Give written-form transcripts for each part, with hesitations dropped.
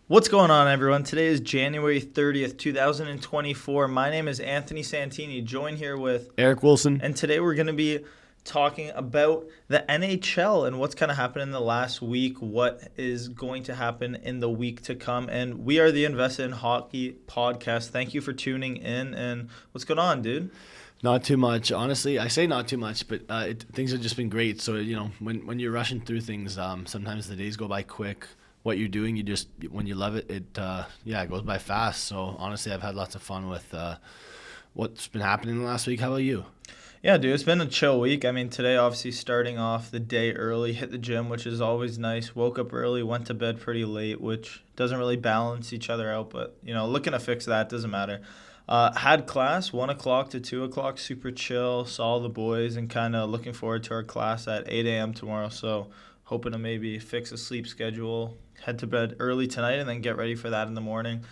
What's going on, everyone? Today is January 30th, 2024. My name is Anthony Santini, joined here with Eric Wilson. and today we're going to be talking about the NHL and what's kind of happened in the last week, what is going to happen in the week to come. And we are the Invested in Hockey podcast. Thank you for tuning in. And what's going on, dude? Not too much, honestly. I say not too much, but things have just been great. So when you're rushing through things, sometimes the days go by quick. What you're doing, when you love it, it goes by fast. So honestly, I've had lots of fun with what's been happening the last week. How about you? Yeah, dude, it's been a chill week. I mean, today, obviously, starting off the day early, hit the gym, which is always nice. Woke up early, went to bed pretty late, which doesn't really balance each other out. But, looking to fix that, doesn't matter. Had class, 1 o'clock to 2 o'clock, super chill, saw the boys, and kind of looking forward to our class at 8 a.m. tomorrow. So, hoping to maybe fix a sleep schedule, head to bed early tonight, and then get ready for that in the morning.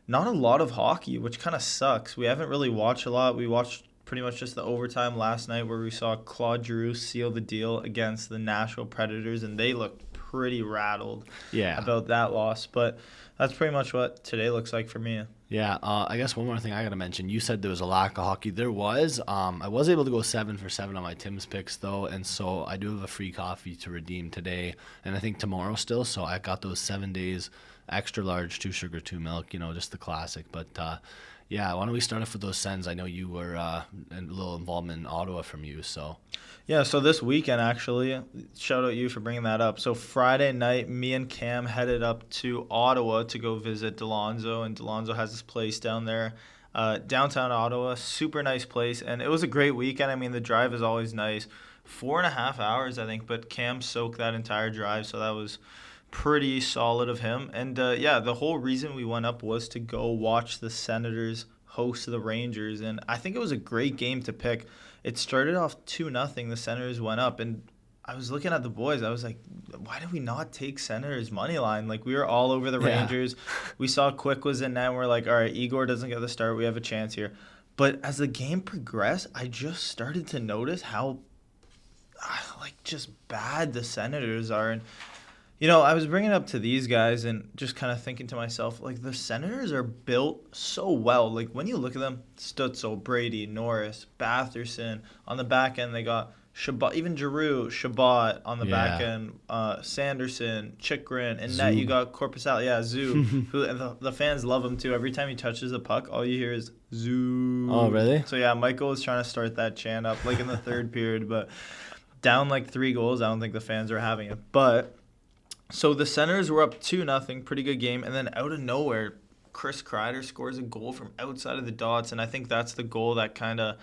Not a lot of hockey, which kind of sucks. We haven't really watched a lot. We watched pretty much just the overtime last night where we saw Claude Giroux seal the deal against the Nashville Predators, and they looked pretty rattled about that loss. But that's pretty much what today looks like for me. Yeah, I guess one more thing I got to mention. You said there was a lack of hockey. There was. I was able to go 7 for 7 on my Tim's picks, though, and so I do have a free coffee to redeem today, and I think tomorrow still. So I got those 7 days, extra large, 2 sugar, 2 milk, just the classic. But yeah, why don't we start off with those Sens? I know you were a little involvement in Ottawa from you, so. Yeah, so this weekend, actually, shout out you for bringing that up. So Friday night, me and Cam headed up to Ottawa to go visit Delonzo, and Delonzo has this place down there, downtown Ottawa, super nice place, and it was a great weekend. I mean, the drive is always nice. 4.5 hours, I think, but Cam soaked that entire drive, so that was pretty solid of him. And the whole reason we went up was to go watch the Senators host the Rangers, and I think it was a great game to pick. It started off 2-0. The Senators went up, and I was looking at the boys. I was like, why did we not take Senators money line? Like, we were all over the Rangers. We saw Quick was in net, and we're like, all right, Igor doesn't get the start. We have a chance here. But as the game progressed, I just started to notice how just bad the Senators are. And I was bringing it up to these guys and just kind of thinking to myself, like, the Senators are built so well. Like, when you look at them, Stutzel, Brady, Norris, Batherson. On the back end, they got Shabbat, even Giroux, Shabbat. On the back end, Sanderson, Chikrin. And net, you got Corpusal. Yeah, Zoo. Who and the fans love him, too. Every time he touches the puck, all you hear is Zoo. Oh, really? So, yeah, Michael was trying to start that chant up, like, in the third period. But down, 3 goals, I don't think the fans are having it. But so the Senators were up 2-0, pretty good game, and then out of nowhere, Chris Kreider scores a goal from outside of the dots, and I think that's the goal that kind of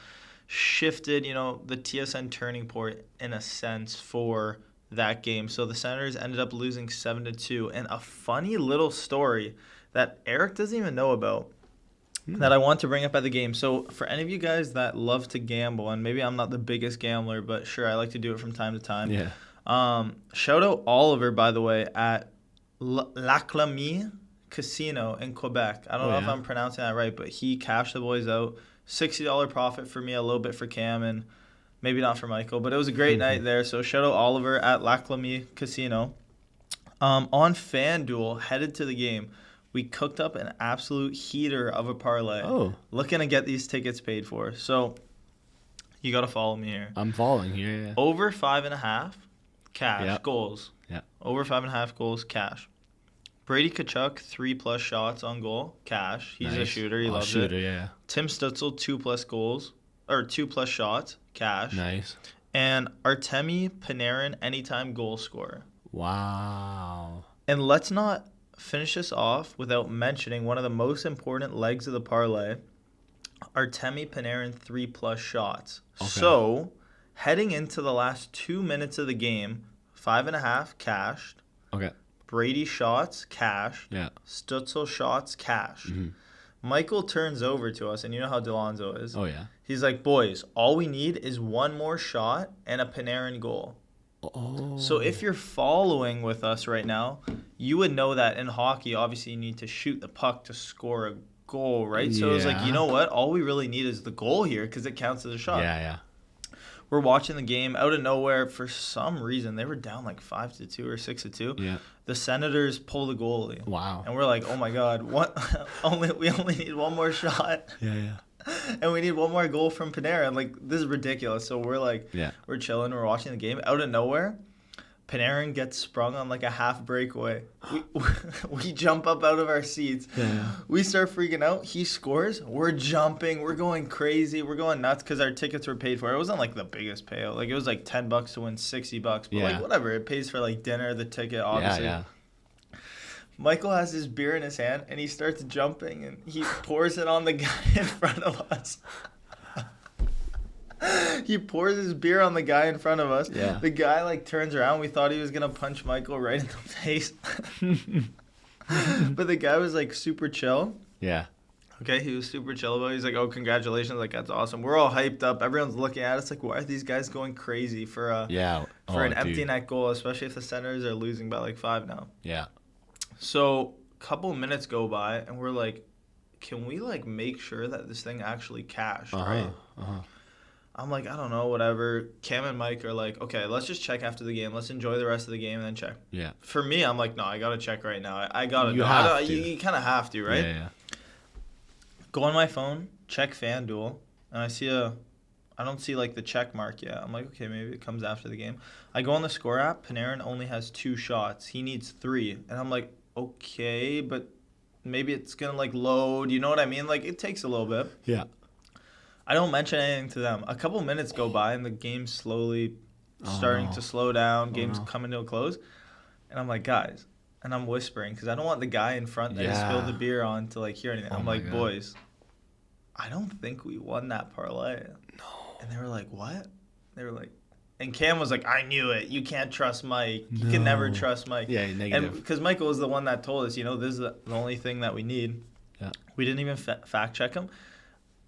shifted, the TSN turning point in a sense for that game. So the Senators ended up losing 7-2, and a funny little story that Eric doesn't even know about that I want to bring up at the game. So for any of you guys that love to gamble, and maybe I'm not the biggest gambler, but sure, I like to do it from time to time. Yeah. Shout out Oliver, by the way, at L'Acclamie Casino in Quebec. I don't know if I'm pronouncing that right, but he cashed the boys out. $60 profit for me, a little bit for Cam, and maybe not for Michael. But it was a great night there. So shout out Oliver at L'Acclamie Casino. On FanDuel, headed to the game, we cooked up an absolute heater of a parlay. Oh. Looking to get these tickets paid for. So you got to follow me here. I'm following here, yeah. Over 5.5. Cash, goals. Yeah. Over 5.5 goals, cash. Brady Tkachuk, 3+ shots on goal, cash. He's a shooter. He loves it. Yeah. Tim Stutzel, 2+ goals, or 2+ shots, cash. Nice. And Artemi Panarin, anytime goal scorer. Wow. And let's not finish this off without mentioning one of the most important legs of the parlay, Artemi Panarin, 3+ shots. Okay. So heading into the last 2 minutes of the game, 5.5 cashed. Okay. Brady shots, cash. Yeah. Stutzel shots, cash. Mm-hmm. Michael turns over to us, and you know how Delonzo is. Oh, yeah. He's like, boys, all we need is one more shot and a Panarin goal. Oh. So if you're following with us right now, you would know that in hockey, obviously, you need to shoot the puck to score a goal, right? So it was like, you know what? All we really need is the goal here because it counts as a shot. Yeah. we're watching the game out of nowhere. For some reason, they were down like 5-2 or 6-2. Yeah. The Senators pull the goalie. Wow. And we're like, oh my God, what? We only need one more shot. Yeah. And we need one more goal from Panarin. Like, this is ridiculous. So we're like, Yeah. we're chilling, we're watching the game. Out of nowhere, Panarin gets sprung on like a half breakaway. We jump up out of our seats. Yeah. We start freaking out. He scores. We're jumping. We're going crazy. We're going nuts because our tickets were paid for. It wasn't like the biggest payout. Like, it was like $10 to win $60. But like, whatever. It pays for like dinner, the ticket, obviously. Yeah. Michael has his beer in his hand and he starts jumping and he pours it on the guy in front of us. He pours his beer on the guy in front of us. Yeah. The guy like turns around. We thought he was gonna punch Michael right in the face. But the guy was like super chill. Yeah. Okay, he was super chill about it. He's like, oh, congratulations. Like, that's awesome. We're all hyped up. Everyone's looking at us like, why are these guys going crazy for an empty net goal, especially if the Senators are losing by like 5 now. Yeah. So a couple minutes go by and we're like, can we like make sure that this thing actually cashed, right? I'm like, I don't know, whatever. Cam and Mike are like, okay, let's just check after the game. Let's enjoy the rest of the game and then check. Yeah. For me, I'm like, no, I got to check right now. I got to. You kind of have to, right? Yeah. Go on my phone, check FanDuel, and I don't see like the check mark yet. I'm like, okay, maybe it comes after the game. I go on the score app. Panarin only has 2 shots. He needs 3. And I'm like, okay, but maybe it's going to like load. You know what I mean? Like, it takes a little bit. Yeah. I don't mention anything to them. A couple minutes go by and the game's slowly starting to slow down. Game's coming to a close. And I'm like, guys, and I'm whispering because I don't want the guy in front that I spilled the beer on to like hear anything. I'm like, boys, I don't think we won that parlay. No. And they were like, what? They were like, and Cam was like, I knew it. You can't trust Mike. You can never trust Mike. Yeah, negative. And because Michael was the one that told us, this is the only thing that we need. Yeah. We didn't even fact check him.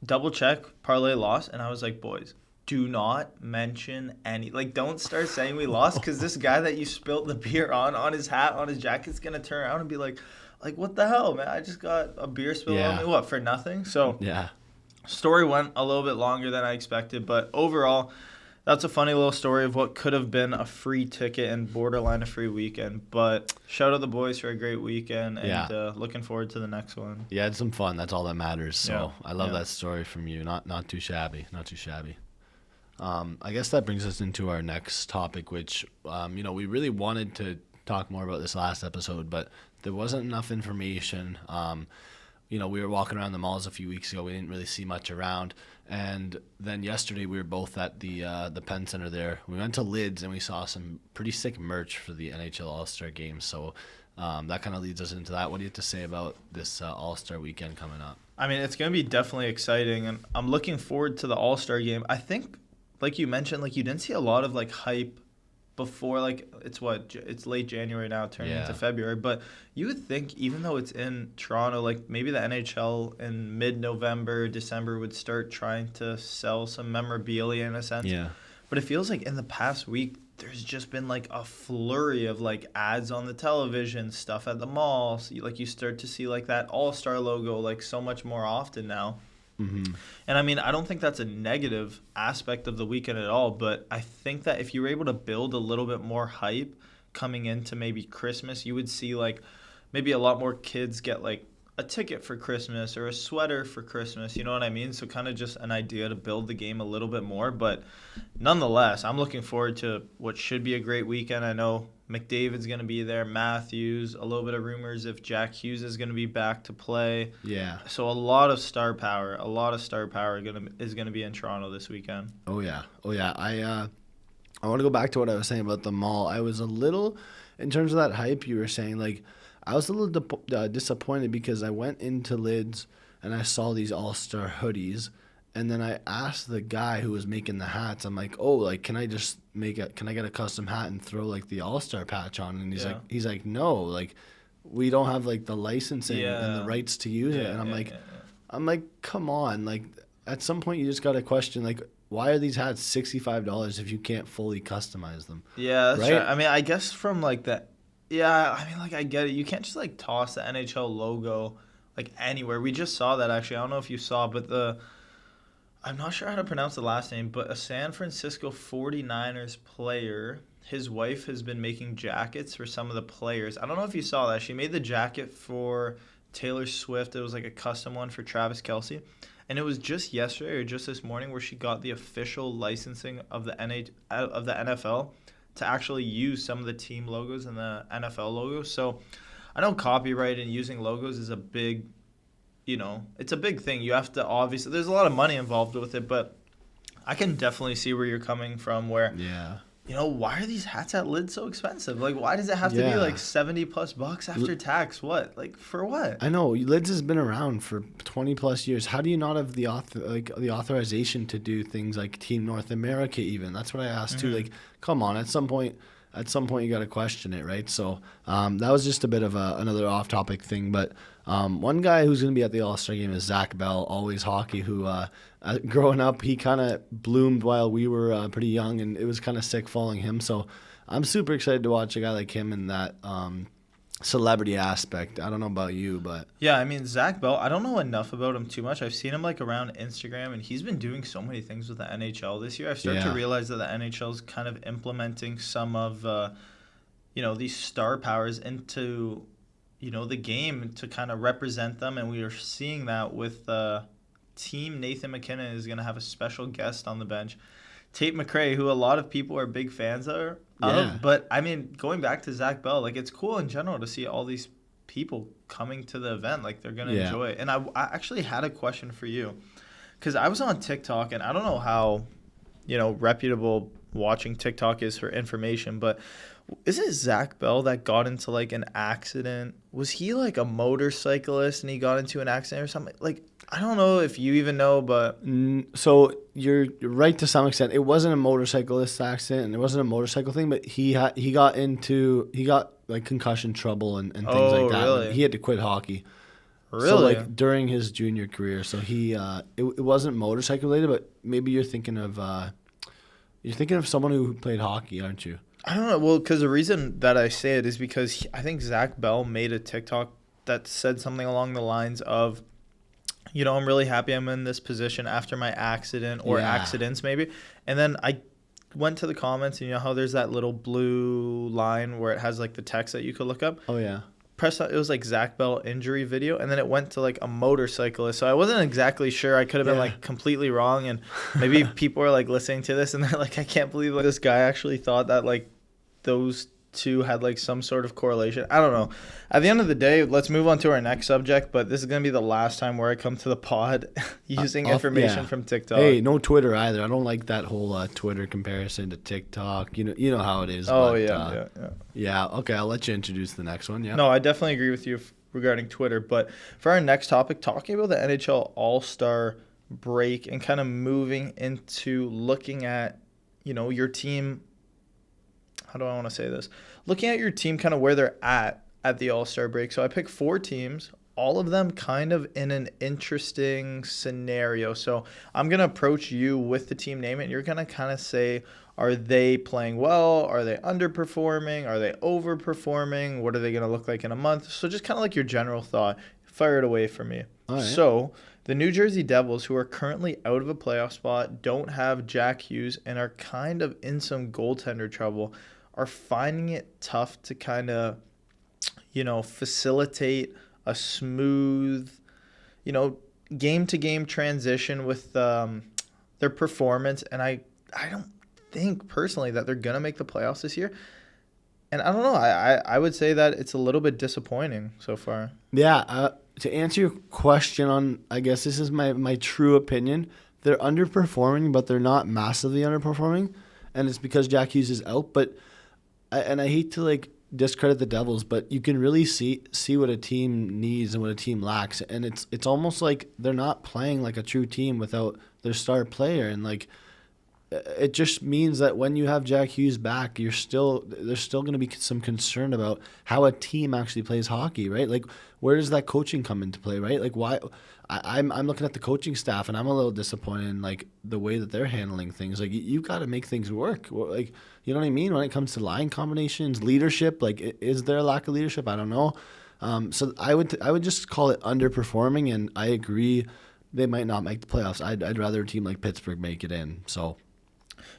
Double check, parlay loss. And I was like, boys, do not mention don't start saying we lost because this guy that you spilt the beer on his hat, on his jacket, is going to turn around and be like, what the hell, man? I just got a beer spilled on me. What, for nothing? So, story went a little bit longer than I expected. But overall, that's a funny little story of what could have been a free ticket and borderline a free weekend. But shout out the boys for a great weekend and looking forward to the next one. Yeah, had some fun. That's all that matters. So I love that story from you. Not too shabby. Not too shabby. I guess that brings us into our next topic, which, we really wanted to talk more about this last episode, but there wasn't enough information. We were walking around the malls a few weeks ago. We didn't really see much around. And then yesterday we were both at the Penn Center there. We went to Lids and we saw some pretty sick merch for the NHL All-Star Game. So that kind of leads us into that. What do you have to say about this All-Star weekend coming up? I mean, it's going to be definitely exciting, and I'm looking forward to the All-Star Game. I think, like you mentioned, you didn't see a lot of hype before, it's late January now, turning into February. But you would think, even though it's in Toronto, maybe the NHL in mid-November, December would start trying to sell some memorabilia in a sense. Yeah. But it feels like in the past week, there's just been a flurry of ads on the television, stuff at the mall. So, you start to see that All-Star logo so much more often now. Mm-hmm. And I mean, I don't think that's a negative aspect of the weekend at all, but I think that if you were able to build a little bit more hype coming into maybe Christmas, you would see maybe a lot more kids get a ticket for Christmas or a sweater for Christmas, you know what I mean? So kind of just an idea to build the game a little bit more, but nonetheless, I'm looking forward to what should be a great weekend. I know McDavid's going to be there, Matthews, a little bit of rumors if Jack Hughes is going to be back to play. Yeah. So a lot of star power is going to be in Toronto this weekend. Oh yeah. I want to go back to what I was saying about the mall. I was a little, in terms of that hype you were saying, I was a little disappointed because I went into Lids and I saw these All-Star hoodies. And then I asked the guy who was making the hats, I'm like, can I just can I get a custom hat and throw the All-Star patch on? And he's like, no, we don't have the licensing and the rights to use it. And I'm like, come on, at some point you just got to question, why are these hats $65 if you can't fully customize them? Yeah, that's right. I mean, I guess from that, I get it. You can't just toss the NHL logo anywhere. We just saw that actually. I don't know if you saw, but I'm not sure how to pronounce the last name, but a San Francisco 49ers player. His wife has been making jackets for some of the players. I don't know if you saw that. She made the jacket for Taylor Swift. It was like a custom one for Travis Kelce. And it was just yesterday or just this morning where she got the official licensing of the NFL to actually use some of the team logos and the NFL logos. So I know copyright and using logos is a big, it's a big thing. You have to obviously, there's a lot of money involved with it, but I can definitely see where you're coming from where, Yeah. why are these hats at Lid so expensive? Like, why does it have to be Yeah. like 70 plus bucks after tax? What? Like, for what? I know Lids has been around for 20 plus years. How do you not have the the authorization to do things like Team North America? Even that's what I asked too. Like, come on, at some point you got to question it, right? So that was just a bit of another off-topic thing. But one guy who's going to be at the All-Star game is Zach Bell, always hockey, who growing up, he kind of bloomed while we were pretty young, and it was kind of sick following him. So I'm super excited to watch a guy like him in that celebrity aspect. I don't know about you, but Yeah, I mean, Zach Bell, I don't know enough about him too much. I've seen him like around Instagram, and he's been doing so many things with the NHL this year. I've started to Yeah. realize that the NHL is kind of implementing some of, these star powers into, the game to kind of represent them. And we are seeing that with Team Nathan McKinnon is going to have a special guest on the bench. Tate McRae, who a lot of people are big fans of. Yeah. But, I mean, going back to Zach Bell, like, it's cool in general to see all these people coming to the event. Like, they're going to Yeah. enjoy it. And I actually had a question for you because I was on TikTok, and I don't know how, reputable watching TikTok is for information, but is it Zach Bell that got into, like, an accident? Was he, like, a motorcyclist and he got into an accident or something? Like, I don't know if you even know, but So you're right to some extent. It wasn't a motorcyclist accident, and it wasn't a motorcycle thing, but he got like concussion trouble and things Oh, like that. really? He had to quit hockey. really? So like during his junior career, so he it wasn't motorcycle related, but maybe you're thinking of someone who played hockey, aren't you? I don't know. Well, because the reason that I say it is because I think Zach Bell made a TikTok that said something along the lines of, I'm really happy I'm in this position after my accident or Yeah. accidents maybe. And then I went to the comments, and you know how there's that little blue line where it has like the text that you could look up? Oh yeah. Press it was like Zach Bell injury video, and then it went to like a motorcyclist. So I wasn't exactly sure. I could have been Yeah. like completely wrong, and maybe people are like listening to this and they're like, I can't believe like, this guy actually thought that like those two had like some sort of correlation. I don't know. At the end of the day, let's move on to our next subject, but this is going to be the last time where I come to the pod using information yeah. from TikTok. Hey, no Twitter either. I don't like that whole Twitter comparison to TikTok. You know how it is. Oh, but, yeah. Yeah. Okay, I'll let you introduce the next one. Yeah. No, I definitely agree with you regarding Twitter. But for our next topic, talking about the NHL All-Star break and kind of moving into looking at, your team. How do I want to say this? Looking at your team, kind of where they're at the All-Star break. So I picked 4 teams, all of them kind of in an interesting scenario. So I'm going to approach you with the team name, and you're going to kind of say, are they playing well? Are they underperforming? Are they overperforming? What are they going to look like in a month? So just kind of like your general thought. Fire it away for me. All right. So the New Jersey Devils, who are currently out of a playoff spot, don't have Jack Hughes, and are kind of in some goaltender trouble, are finding it tough to kind of, facilitate a smooth, game-to-game transition with their performance. And I don't think personally that they're going to make the playoffs this year. And I don't know. I would say that it's a little bit disappointing so far. Yeah. To answer your question on, I guess this is my true opinion. They're underperforming, but they're not massively underperforming, and it's because Jack Hughes is out. But I hate to like discredit the Devils, but you can really see what a team needs and what a team lacks, and it's almost like they're not playing like a true team without their star player, and like it just means that when you have Jack Hughes back, there's still going to be some concern about how a team actually plays hockey, right? Like, where does that coaching come into play, right? Like, why? I'm looking at the coaching staff, and I'm a little disappointed in like the way that they're handling things. Like, you've got to make things work. Like, you know what I mean? When it comes to line combinations, leadership, like, is there a lack of leadership? I don't know. So I would just call it underperforming, and I agree they might not make the playoffs. I'd rather a team like Pittsburgh make it in. So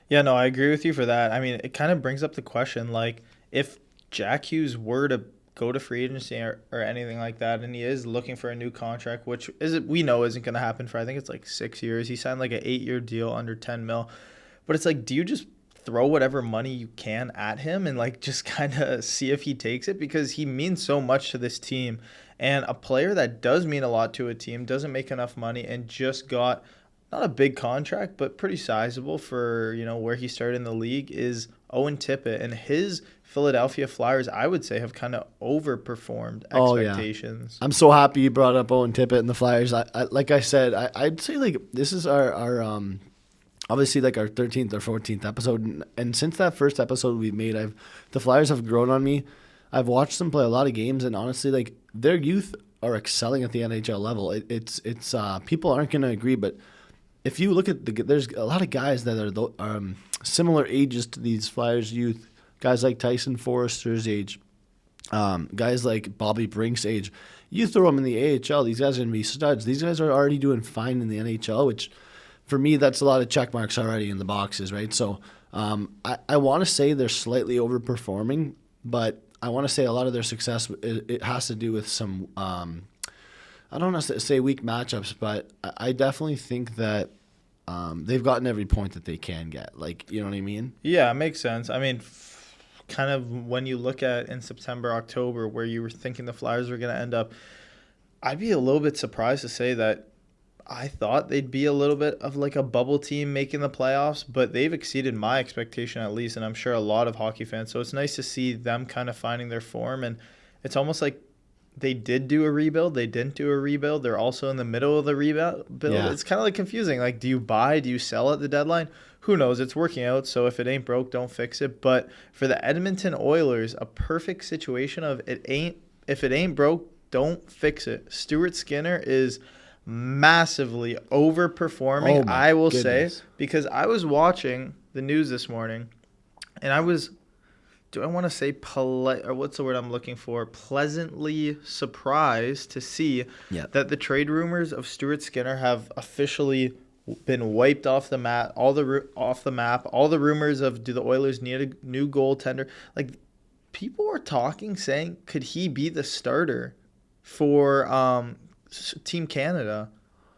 Yeah, no, I agree with you for that. I mean, it kind of brings up the question, like, if Jack Hughes were to go to free agency or anything like that, and he is looking for a new contract, which is we know isn't going to happen for, I think it's like 6 years. He signed like an 8-year deal under 10 mil. But it's like, do you just throw whatever money you can at him and like just kind of see if he takes it? Because he means so much to this team. And a player that does mean a lot to a team doesn't make enough money and just got not a big contract, but pretty sizable for, where he started in the league is Owen Tippett. And his Philadelphia Flyers, I would say, have kind of overperformed expectations. Yeah. I'm so happy you brought up Owen Tippett and the Flyers. Like I said, I'd say like this is our obviously like our 13th or 14th episode, and since that first episode we made, the Flyers have grown on me. I've watched them play a lot of games, and honestly, like their youth are excelling at the NHL level. It's people aren't going to agree, but if you look at there's a lot of guys that are similar ages to these Flyers youth, guys like Tyson Forrester's age, guys like Bobby Brink's age. You throw them in the AHL, these guys are going to be studs. These guys are already doing fine in the NHL, which for me, that's a lot of check marks already in the boxes, right? So I want to say they're slightly overperforming, but I want to say a lot of their success, it has to do with some, I don't want to say weak matchups, but I definitely think that they've gotten every point that they can get. Like, you know what I mean? Yeah, it makes sense. I mean, kind of when you look at in September, October, where you were thinking the Flyers were going to end up, I'd be a little bit surprised to say that I thought they'd be a little bit of like a bubble team making the playoffs, but they've exceeded my expectation at least, and I'm sure a lot of hockey fans. So it's nice to see them kind of finding their form, and it's almost like they did do a rebuild. They didn't do a rebuild. They're also in the middle of the rebuild. Yeah. It's kind of like confusing. Like, do you buy? Do you sell at the deadline? Who knows? It's working out, so if it ain't broke, don't fix it. But for the Edmonton Oilers, a perfect situation of if it ain't broke, don't fix it. Stuart Skinner is massively overperforming, I will say, because I was watching the news this morning, and I was, do I want to say polite, or what's the word I'm looking for? Pleasantly surprised to see that the trade rumors of Stuart Skinner have officially been wiped off the map. All the rumors of do the Oilers need a new goaltender? Like, people were talking, saying, could he be the starter for Team Canada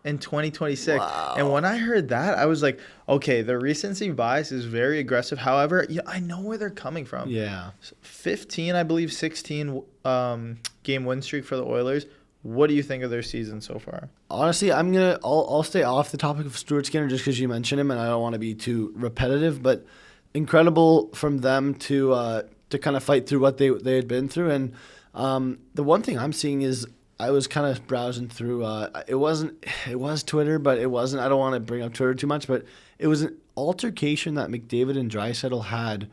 in 2026? Wow. And when I heard that, I was like, okay, the recency bias is very aggressive. However, I know where they're coming from. Yeah. 15, I believe 16 game win streak for the Oilers. What do you think of their season so far? Honestly, I'll stay off the topic of Stuart Skinner just because you mentioned him, and I don't want to be too repetitive. But incredible from them to kind of fight through what they had been through. And the one thing I'm seeing is I was kind of browsing through. It was Twitter, but it wasn't. I don't want to bring up Twitter too much, but it was an altercation that McDavid and Draisaitl had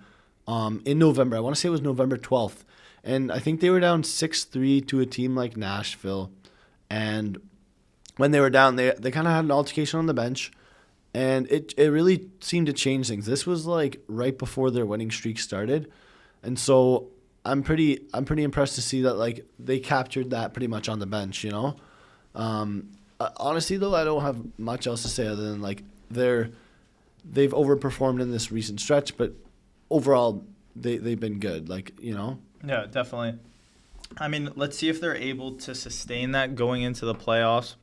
in November. I want to say it was November 12th. And I think they were down 6-3 to a team like Nashville. And when they were down, they kind of had an altercation on the bench. And it really seemed to change things. This was like right before their winning streak started. And so I'm pretty impressed to see that like they captured that pretty much on the bench, you know? Honestly, though, I don't have much else to say other than like they've overperformed in this recent stretch. But overall, they've been good, like, you know? Yeah, definitely. I mean, let's see if they're able to sustain that going into the playoffs.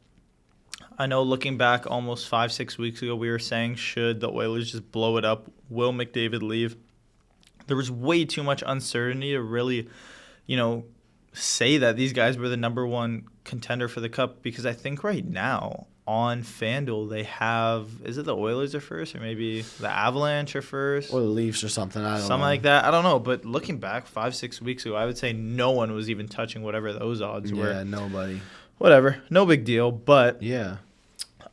I know looking back almost 5-6 weeks ago, we were saying, should the Oilers just blow it up? Will McDavid leave? There was way too much uncertainty to really, say that these guys were the number one contender for the Cup, because I think right now on FanDuel they have, is it the Oilers are first or maybe the Avalanche are first? Or the Leafs or something. I don't know. Something like that. I don't know. But looking back 5-6 weeks ago, I would say no one was even touching whatever those odds were. Yeah, nobody. Whatever. No big deal. But yeah.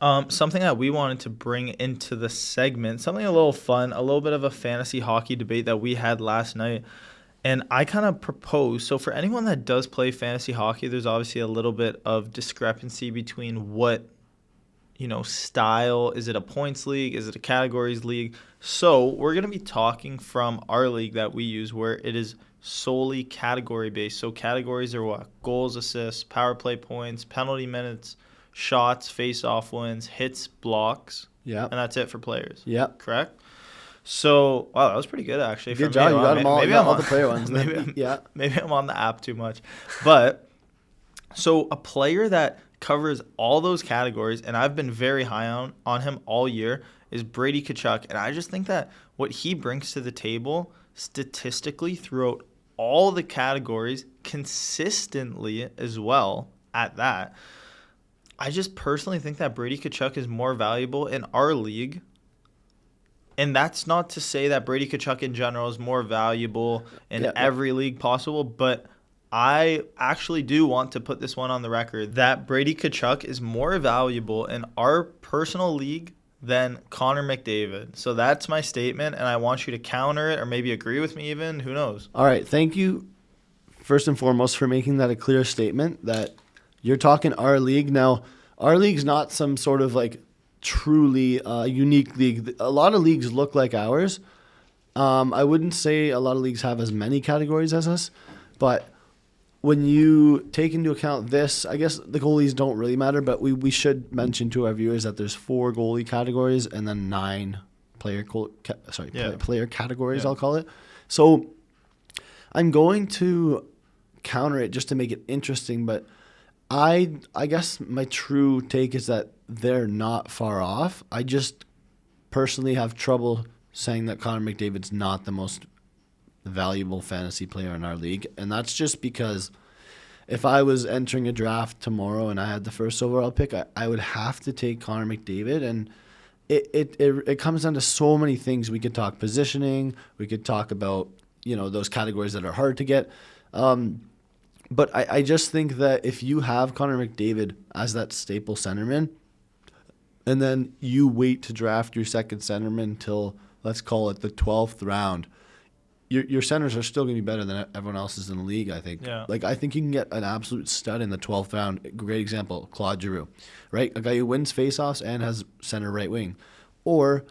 Something that we wanted to bring into the segment, something a little fun, a little bit of a fantasy hockey debate that we had last night. And I kind of proposed, so for anyone that does play fantasy hockey, there's obviously a little bit of discrepancy between what, style. Is it a points league? Is it a categories league? So we're going to be talking from our league that we use, where it is solely category based. So categories are what? Goals, assists, power play points, penalty minutes, shots, face-off wins, hits, blocks, Yeah. and that's it for players. Yeah. Correct? So, wow, that was pretty good, actually. Good for job. Me. You Wow, got them all. maybe You got I'm all on, the player ones. maybe I'm on the app too much. But, so a player that covers all those categories, and I've been very high on him all year, is Brady Tkachuk. And I just think that what he brings to the table statistically throughout all the categories consistently as well at that, I just personally think that Brady Tkachuk is more valuable in our league. And that's not to say that Brady Tkachuk in general is more valuable in every league possible, but I actually do want to put this one on the record that Brady Tkachuk is more valuable in our personal league than Connor McDavid. So that's my statement, and I want you to counter it or maybe agree with me even. Who knows? All right. Thank you, first and foremost, for making that a clear statement that you're talking our league. Now, our league's not some sort of like truly unique league. A lot of leagues look like ours. I wouldn't say a lot of leagues have as many categories as us, but when you take into account this, I guess the goalies don't really matter, but we should mention to our viewers that there's 4 goalie categories and then 9 player categories, I'll call it. So I'm going to counter it just to make it interesting, but I guess my true take is that they're not far off. I just personally have trouble saying that Connor McDavid's not the most valuable fantasy player in our league, and that's just because if I was entering a draft tomorrow and I had the first overall pick, I would have to take Connor McDavid, and it comes down to so many things. We could talk positioning, we could talk about those categories that are hard to get, but I just think that if you have Connor McDavid as that staple centerman, and then you wait to draft your second centerman till, let's call it, the 12th round, your centers are still going to be better than everyone else's in the league, I think. Yeah. Like, I think you can get an absolute stud in the 12th round. Great example, Claude Giroux, right? A guy who wins faceoffs and has center right wing. Or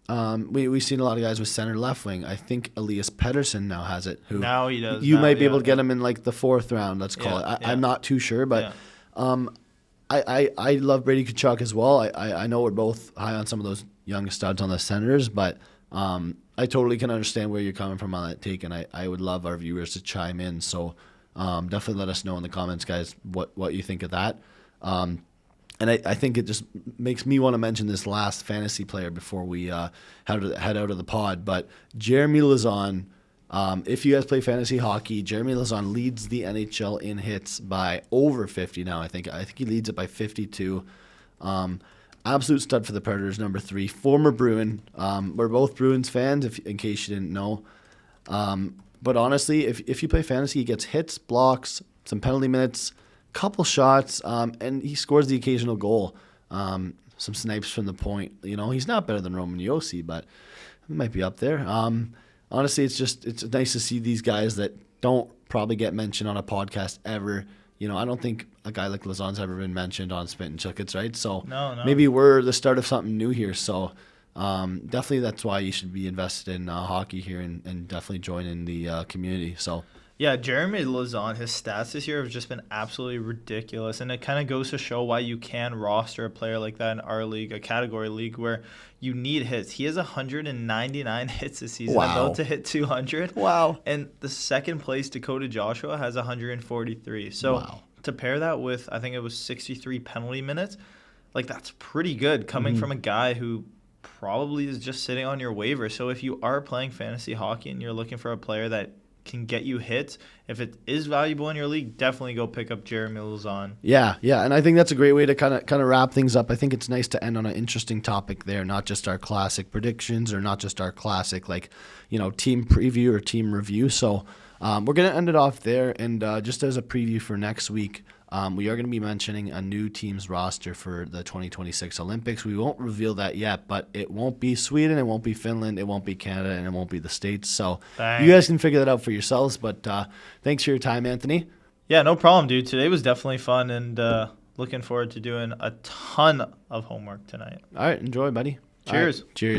we've seen a lot of guys with center left wing. I think Elias Pettersson now has it. Who now he does. You might be able to get him in like the 4th round, let's call it. I'm not too sure, but I love Brady Tkachuk as well. I know we're both high on some of those young studs on the centers, but I totally can understand where you're coming from on that take, and I would love our viewers to chime in. So definitely let us know in the comments, guys, what you think of that. And I think it just makes me want to mention this last fantasy player before we head out of the pod. But Jeremy Lauzon, if you guys play fantasy hockey, Jeremy Lauzon leads the NHL in hits by over 50 now. I think he leads it by 52. Absolute stud for the Predators, number 3. Former Bruin. We're both Bruins fans, in case you didn't know. But honestly, if you play fantasy, he gets hits, blocks, some penalty minutes, couple shots, and he scores the occasional goal. Some snipes from the point. He's not better than Roman Josi, but he might be up there. Honestly, it's nice to see these guys that don't probably get mentioned on a podcast ever. I don't think a guy like Lauzon's ever been mentioned on Spit and Chuckets, right? So No. maybe we're the start of something new here. So definitely that's why you should be invested in hockey here and definitely join in the community. So yeah, Jeremy Lauzon, his stats this year have just been absolutely ridiculous, and it kind of goes to show why you can roster a player like that in our league, a category league where you need hits. He has 199 hits this season, about to hit 200. Wow. And the second place, Dakota Joshua, has 143. So to pair that with, I think it was 63 penalty minutes, like that's pretty good coming from a guy who probably is just sitting on your waiver. So if you are playing fantasy hockey and you're looking for a player that can get you hits, if it is valuable in your league, definitely go pick up Jeremy Lauzon. Yeah, and I think that's a great way to kind of wrap things up. I think it's nice to end on an interesting topic there, not just our classic predictions or not just our classic team preview or team review. So we're gonna end it off there, and just as a preview for next week, we are going to be mentioning a new team's roster for the 2026 Olympics. We won't reveal that yet, but it won't be Sweden, it won't be Finland, it won't be Canada, and it won't be the States. So you guys can figure that out for yourselves, but thanks for your time, Anthony. Yeah, no problem, dude. Today was definitely fun, and looking forward to doing a ton of homework tonight. All right, enjoy, buddy. Cheers. Cheers.